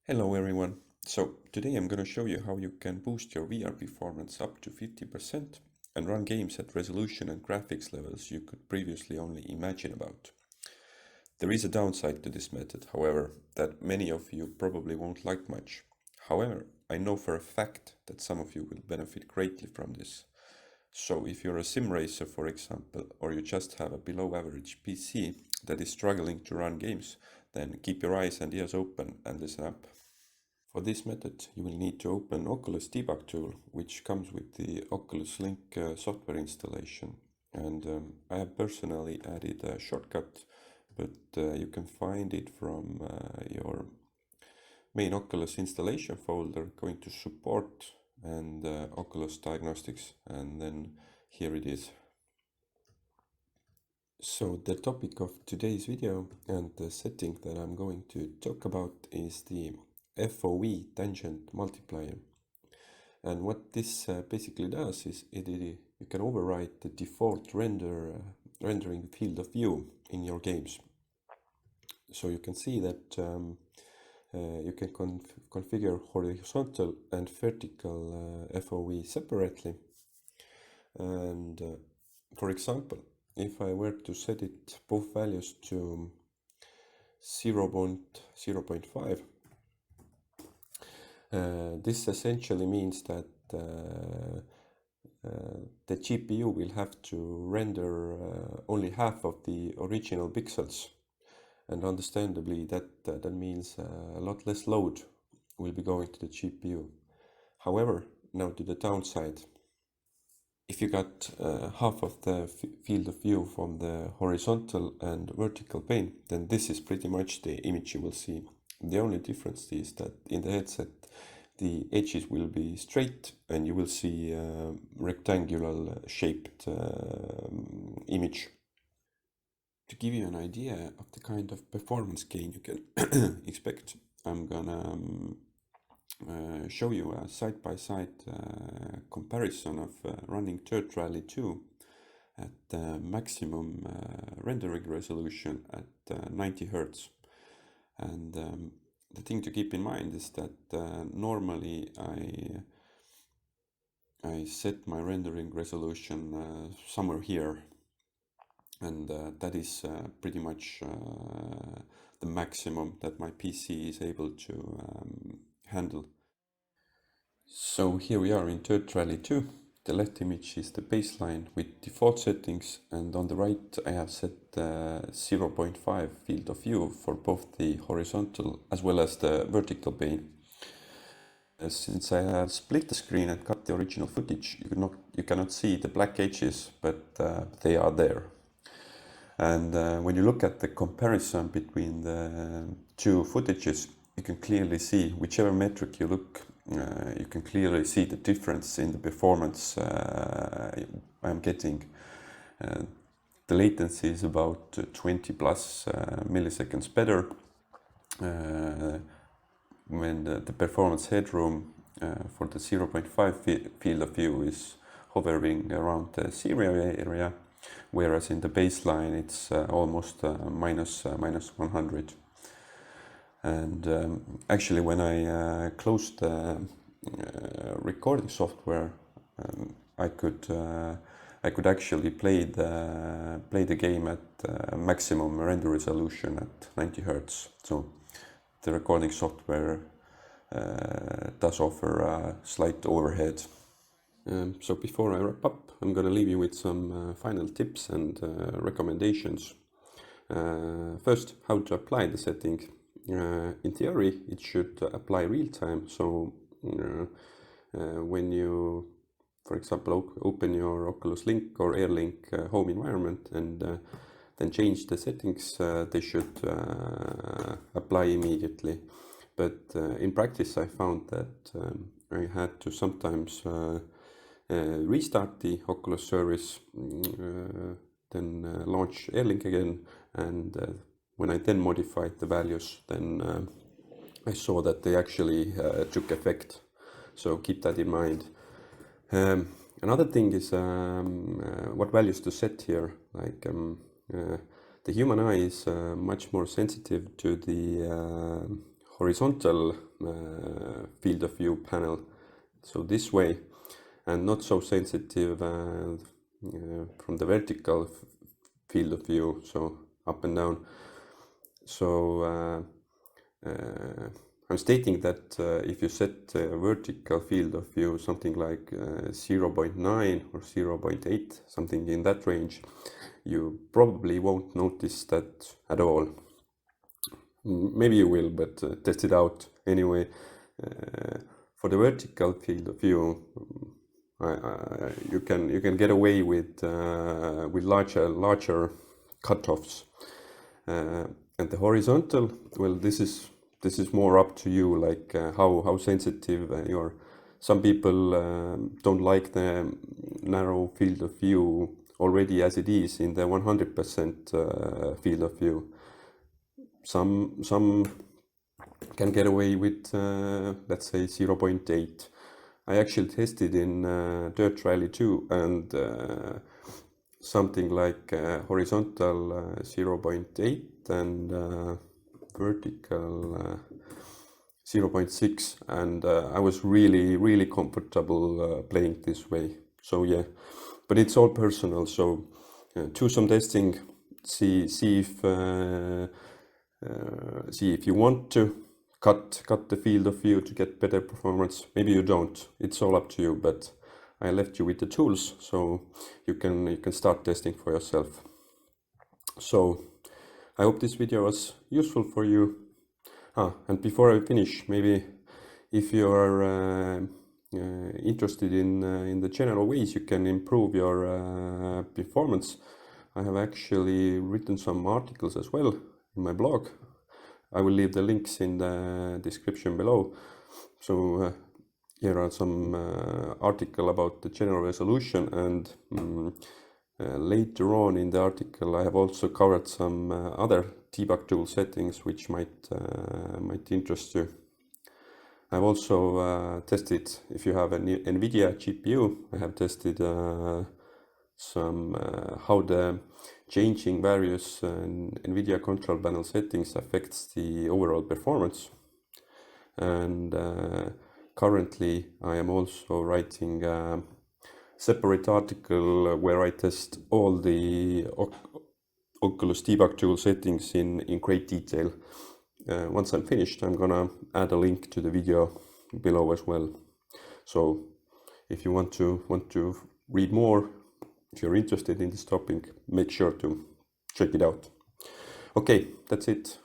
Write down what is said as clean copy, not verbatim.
Hello everyone. So today I'm going to show you how you can boost your VR performance up to 50% and run games at resolution and graphics levels you could previously only imagine about. There is a downside to this method, however, that many of you probably won't like much. However, I know for a fact that some of you will benefit greatly from this. So if you're a sim racer, for example, or you just have a below average PC that is struggling to run games, then keep your eyes and ears open and listen up. For this method, you will need to open Oculus Debug Tool, which comes with the Oculus Link software installation. And I have personally added a shortcut, but you can find it from your main Oculus installation folder, going to support and Oculus Diagnostics, and then here it is. So the topic of today's video and the setting that I'm going to talk about is the FOV-Tangent Multiplier. And what this basically does is you can override the default rendering field of view in your games. So you can see that you can configure horizontal and vertical FOV separately. And for example, if I were to set it both values to 0.5, this essentially means that the GPU will have to render only half of the original pixels, and understandably that means a lot less load will be going to the GPU. However, now to the downside. If you got half of the field of view from the horizontal and vertical plane, then this is pretty much the image you will see. The only difference is that in the headset, the edges will be straight and you will see a rectangular shaped image. To give you an idea of the kind of performance gain you can expect, I'm gonna show you a side-by-side comparison of running Dirt Rally 2 at maximum rendering resolution at 90 Hz. And the thing to keep in mind is that normally I set my rendering resolution somewhere here, and that is pretty much the maximum that my PC is able to handle. So here we are in Dirt Rally 2. The left image is the baseline with default settings, and on the right I have set 0.5 field of view for both the horizontal as well as the vertical plane. Since I have split the screen and cut the original footage, you cannot see the black edges, but they are there. And when you look at the comparison between the two footages, you can clearly see, whichever metric you look, you can clearly see the difference in the performance I'm getting. The latency is about 20 plus milliseconds better, when the performance headroom for the 0.5 field of view is hovering around the 0 area, whereas in the baseline it's almost minus 100. And actually, when I closed the recording software, I could actually play the game at maximum render resolution at 90 Hz. So the recording software does offer a slight overhead. So before I wrap up, I'm gonna leave you with some final tips and recommendations. First, how to apply the setting. In theory, it should apply real time. So when you, for example, open your Oculus Link or AirLink home environment and then change the settings, they should apply immediately. But in practice, I found that I had to sometimes restart the Oculus service, then launch AirLink again, and when I then modified the values, then I saw that they actually took effect. So keep that in mind. Another thing is what values to set here. Like the human eye is much more sensitive to the horizontal field of view panel, so this way, and not so sensitive from the vertical field of view, so up and down. So I'm stating that if you set vertical field of view something like 0.9 or 0.8, something in that range, you probably won't notice that at all. Maybe you will, but test it out anyway. For the vertical field of view, you can get away with larger cutoffs, and the horizontal, well, this is more up to you, like how sensitive you're. Some people don't like the narrow field of view already as it is in the 100% field of view. Some can get away with let's say 0.8. I actually tested in Dirt Rally 2, and something like horizontal 0.8 and vertical 0.6, and I was really comfortable playing this way. So yeah, but it's all personal, so do some testing, see if you want to cut the field of view to get better performance. Maybe you don't, it's all up to you, but I left you with the tools so you can start testing for yourself. So I hope this video was useful for you. And before I finish, maybe if you are interested in the general ways you can improve your performance, I have actually written some articles as well in my blog. I will leave the links in the description below. So here are some article about the general resolution, and later on in the article I have also covered some other debug tool settings which might interest you. I've also tested, if you have an Nvidia GPU, I have tested some how the changing various Nvidia control panel settings affects the overall performance. And currently I am also writing a separate article where I test all the Oculus Debug Tool settings in great detail. Once I'm finished, I'm gonna add a link to the video below as well. So if you want to read more, if you're interested in this topic, make sure to check it out. Okay, that's it.